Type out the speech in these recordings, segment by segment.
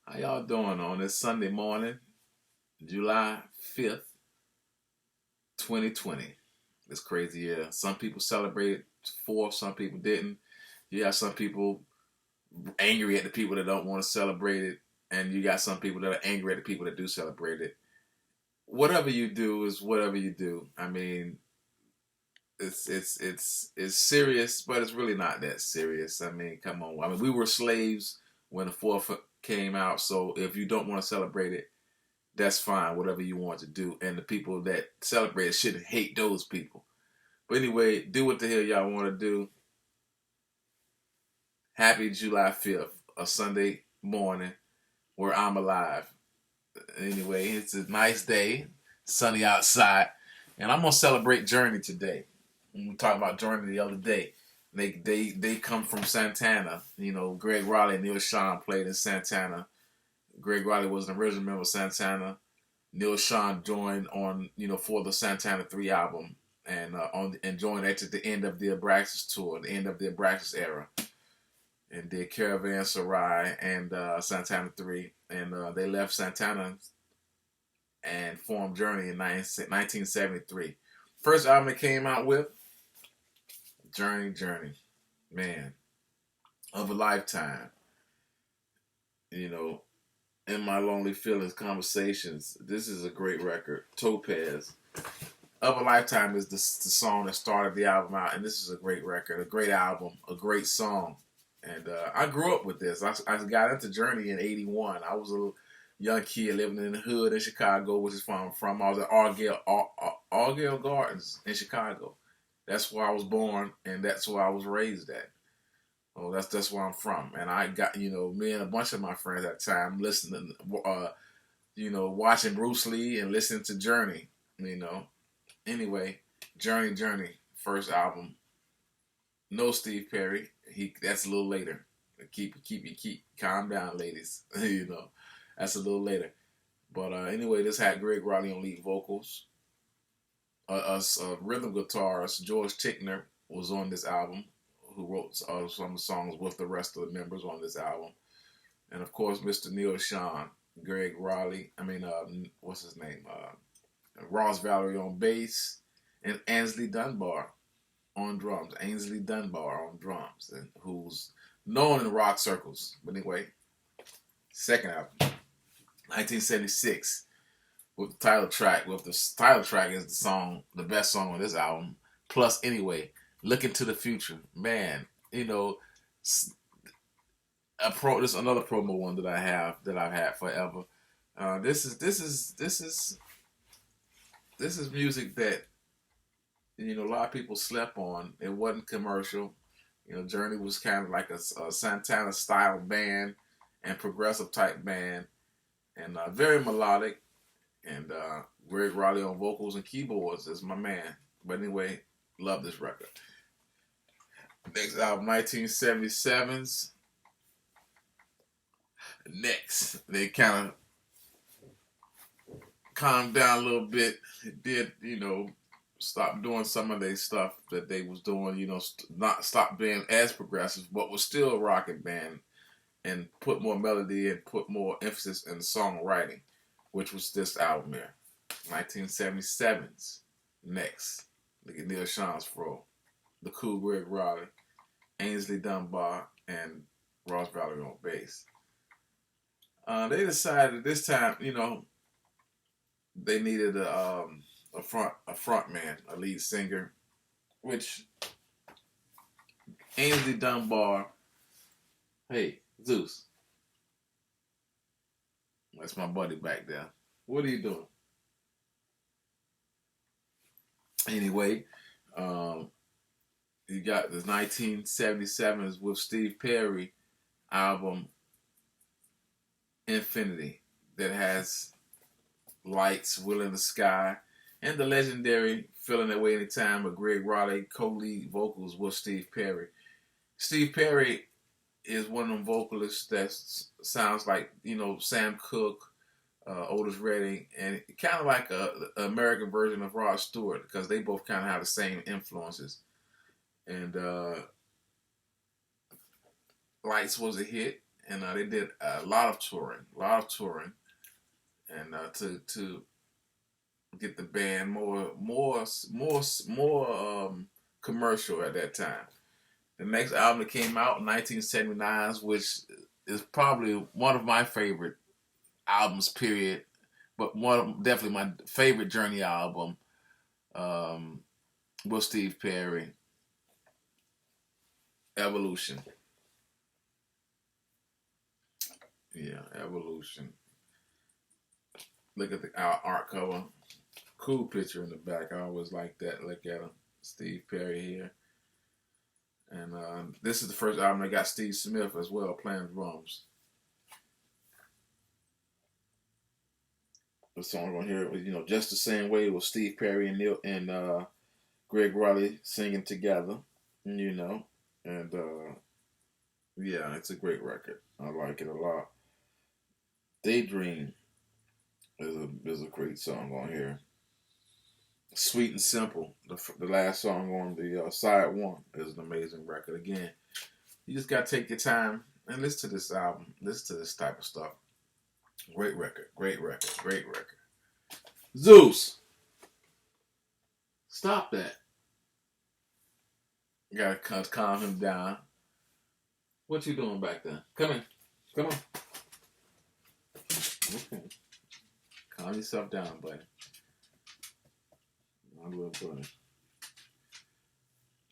How y'all doing on this Sunday morning, July 5th, 2020? This crazy year. Some people celebrated 4th, some people didn't. You got some people angry at the people that don't want to celebrate it, and you got some people that are angry at the people that do celebrate it. Whatever you do is whatever you do. I mean, it's serious, but it's really not that serious. I mean, come on. I mean, we were slaves when the 4th came out, so if you don't want to celebrate it, that's fine, whatever you want to do. And the people that celebrate it shouldn't hate those people. But anyway, do what the hell y'all want to do. Happy July 5th, a Sunday morning where I'm alive. Anyway, it's a nice day, sunny outside, and I'm gonna celebrate Journey today. We talked about Journey the other day. They come from Santana. You know, Greg Raleigh and Neil Sean played in Santana. Greg Raleigh was an original member of Santana. Neil Sean joined on, for the Santana 3 album and joined at the end of the Abraxas tour, the end of the Abraxas era, and did Caravanserai and Santana 3, and they left Santana and formed Journey in 1973. First album they came out with, Journey, man, of a lifetime. You know, in my lonely feelings conversations, this is a great record. Topaz of a Lifetime is the song that started the album out, and this is a great record, a great album, a great song. And I grew up with this. I got into Journey in '81. I was a young kid living in the hood in Chicago, which is where I'm from. I was at Argyle Gardens in Chicago. That's where I was born, and that's where I was raised at. Oh, that's where I'm from. And I got, me and a bunch of my friends at the time listening, watching Bruce Lee and listening to Journey, Anyway, Journey, first album. No Steve Perry. That's a little later. Calm down, ladies. That's a little later. But anyway, this had Greg Raleigh on lead vocals. Rhythm guitarist George Tickner was on this album, who wrote some of the songs with the rest of the members on this album. And of course, Mr. Neil Sean, Greg Raleigh, what's his name? Ross Valerie on bass, and Ainsley Dunbar on drums. Ainsley Dunbar on drums, and who's known in rock circles. But anyway, second album, 1976, with the title track. With the title track is the best song on this album. Plus, anyway, Look into the Future, man. This is another promo one that I've had forever. This is music that a lot of people slept on. It wasn't commercial. Journey was kind of like a Santana style band and progressive type band, and very melodic. And Greg Raleigh on vocals and keyboards is my man. But anyway, love this record. Next album, 1977's Next. They kind of calmed down a little bit. It did, stop doing some of their stuff that they was doing, not stop being as progressive, but was still a rocking band, and put more melody and put more emphasis in the songwriting, which was this album here. 1977's Next. Look at Neil Sean's fro. The cool Greg Raleigh, Ainsley Dunbar, and Ross Valerie on bass. They decided this time, they needed a front man, a lead singer, which Ainsley Dunbar. Hey, Zeus, that's my buddy back there. What are you doing? Anyway, you got the 1977's with Steve Perry album Infinity that has Lights, Will in the Sky, and the legendary Feeling That Way Anytime with Greg Raleigh co-lead vocals with Steve Perry. Steve Perry is one of them vocalists that sounds like, Sam Cooke, Otis Redding, and kind of like an American version of Rod Stewart, because they both kind of have the same influences. And Lights was a hit, and they did a lot of touring, and to get the band more commercial at that time. The next album that came out in 1979, which is probably one of my favorite albums, period, but definitely my favorite Journey album, was Steve Perry, Evolution. Yeah, Evolution. Look at the art cover. Cool picture in the back. I always like that. Look at him. Steve Perry here. And this is the first album that got Steve Smith as well playing drums. The song on here was, Just the Same Way with Steve Perry and Neil and Greg Raleigh singing together, and yeah, it's a great record. I like it a lot. Daydream is a great song on here. Sweet and Simple, the last song on the side one, is an amazing record. Again, you just gotta take your time and listen to this album, listen to this type of stuff. Great record, great record, great record. Zeus, stop that. You gotta calm him down. What you doing back there? Come in, come on. Okay, calm yourself down, buddy. My little buddy.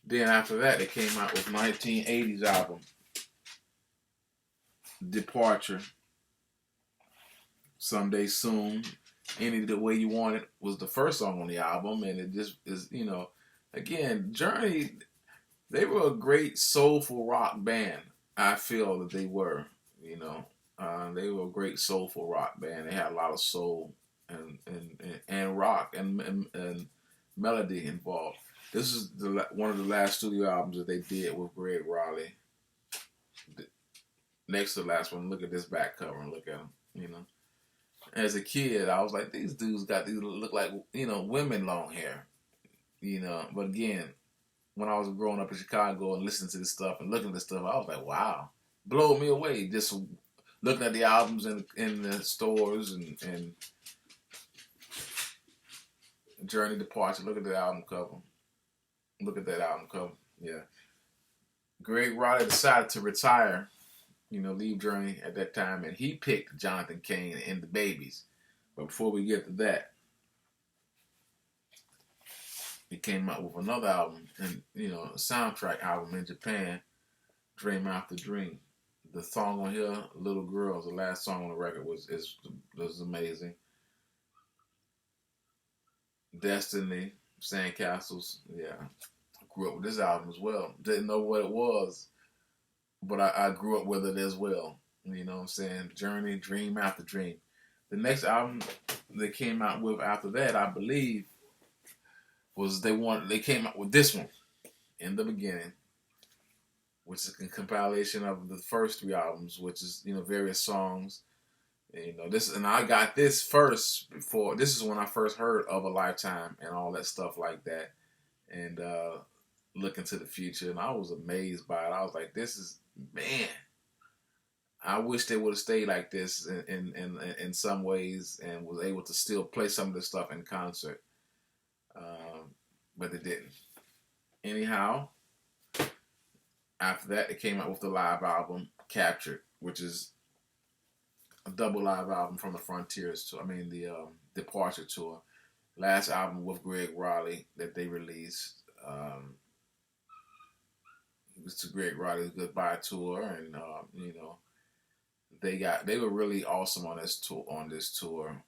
Then after that, they came out with 1980s album, Departure, Someday Soon, Any the Way You Want It was the first song on the album, and it just is, again, Journey, they were a great soulful rock band. I feel that they were, they were a great soulful rock band. They had a lot of soul and rock and melody involved. This is one of the last studio albums that they did with Greg Raleigh. Next to the last one, look at this back cover and look at them, As a kid, I was like, these dudes look like, women long hair, But again, when I was growing up in Chicago and listening to this stuff and looking at this stuff, I was like, wow, blow me away. Just looking at the albums in the stores and Journey, Departure. Look at the album cover. Look at that album cover. Yeah. Greg Raleigh decided to retire, leave Journey at that time, and he picked Jonathan Cain and the Babies. But before we get to that, he came out with another album, and a soundtrack album in Japan, Dream After Dream. The song on here, Little Girls, the last song on the record was amazing. Destiny, Sandcastles, yeah. I grew up with this album as well. Didn't know what it was, but I grew up with it as well. You know what I'm saying? Journey, Dream After Dream. The next album they came out with after that, I believe, was they came out with this one, In the Beginning, which is a compilation of the first three albums, which is, various songs. And I got this first before. This is when I first heard of A Lifetime and all that stuff like that, and Look Into the Future, and I was amazed by it. I was like, this is, man, I wish they would have stayed like this in some ways and was able to still play some of this stuff in concert, but they didn't. Anyhow, after that, they came out with the live album Captured, which is a double live album from the Frontiers tour. The Departure tour. Last album with Greg Raleigh that they released. It was to Greg Raleigh's goodbye tour, and they were really awesome on this tour.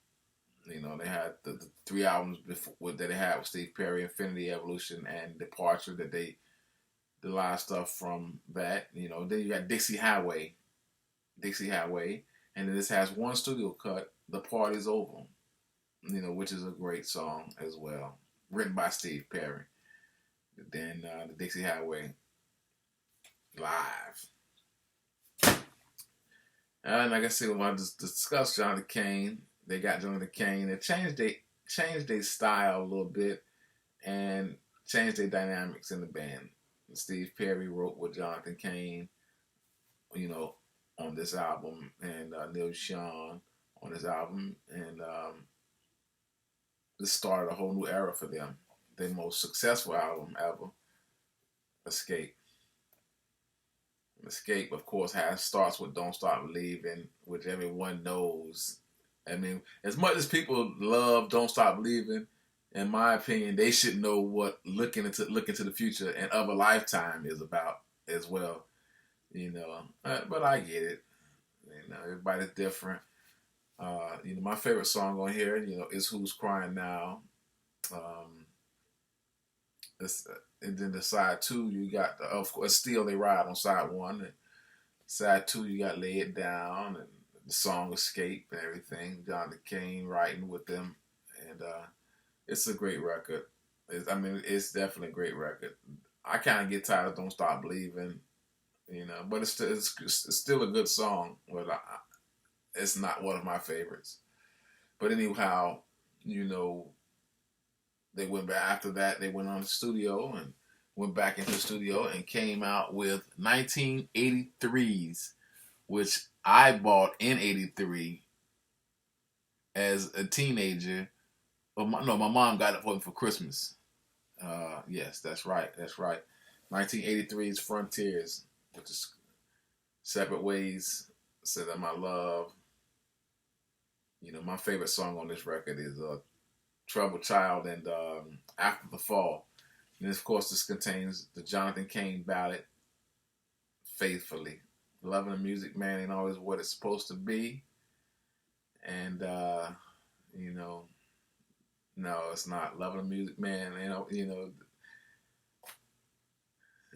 They had the three albums before that they had with Steve Perry, Infinity, Evolution, and Departure. The live stuff from that. Then you got Dixie Highway, and then this has one studio cut, The Party's Over, which is a great song as well, written by Steve Perry. Then the Dixie Highway live. And like I said, when I just discussed Jonathan Cain, they got Jonathan Cain. They changed their style a little bit and changed their dynamics in the band. Steve Perry wrote with Jonathan Cain, on this album, and Neil Sean on this album, and this started a whole new era for them. Their most successful album ever, Escape. Escape, of course, starts with "Don't Stop Believing," which everyone knows. I mean, as much as people love "Don't Stop Believing," in my opinion, they should know what look into the future and of a lifetime is about as well. But I get it. Everybody's different. My favorite song on here, is "Who's Crying Now." Um, and then the side two, you got of course "Still They Ride" on side one. And side two, you got "Lay It Down" and the song "Escape" and everything. John Kane writing with them, and it's a great record. It's definitely a great record. I kind of get tired of "Don't Stop Believing," but it's still a good song. But it's not one of my favorites. But anyhow, you know, they went back after that. They went on the studio and went back into the studio and came out with 1983's, which I bought in '83 as a teenager. No, my mom got it for me for Christmas. Yes, that's right. That's right. 1983's Frontiers, which is Separate Ways, Said That My Love. My favorite song on this record is Troubled Child and After the Fall. And of course, this contains the Jonathan Cain ballad, Faithfully. Loving the music, man, ain't always what it's supposed to be. And, no, it's not. Loving the music, man,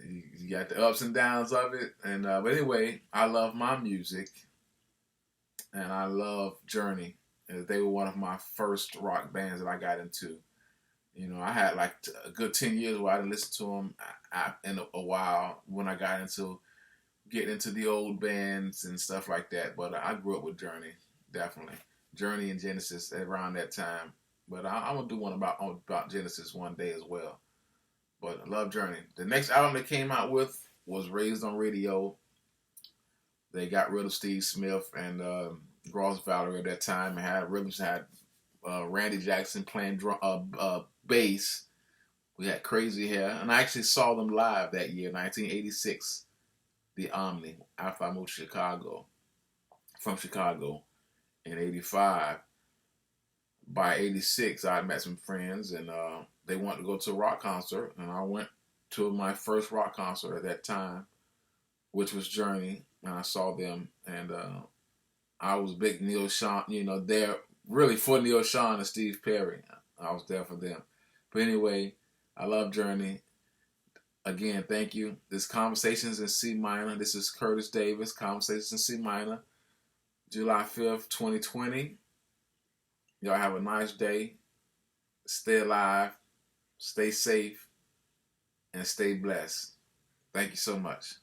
you got the ups and downs of it. And but anyway, I love my music, and I love Journey. They were one of my first rock bands that I got into. I had like a good 10 years where I didn't listen to them in a while when I got into getting into the old bands and stuff like that. But I grew up with Journey, definitely. Journey and Genesis around that time. But I'm going to do one about Genesis one day as well. But I love Journey. The next album they came out with was Raised on Radio. They got rid of Steve Smith and Ross Valerie at that time. And had rhythms, had Randy Jackson playing bass. We had Crazy Hair. And I actually saw them live that year, 1986. The Omni, after I moved to from Chicago in '85. By '86, I met some friends, and they wanted to go to a rock concert, and I went to my first rock concert at that time, which was Journey, and I saw them, and I was big Neil Sean, there really for Neil Sean and Steve Perry. I was there for them. But anyway, I love Journey. Again, thank you. This Conversations in C minor. This is Curtis Davis, Conversations in C minor, July 5th, 2020. Y'all have a nice day. Stay alive, stay safe, and stay blessed. Thank you so much.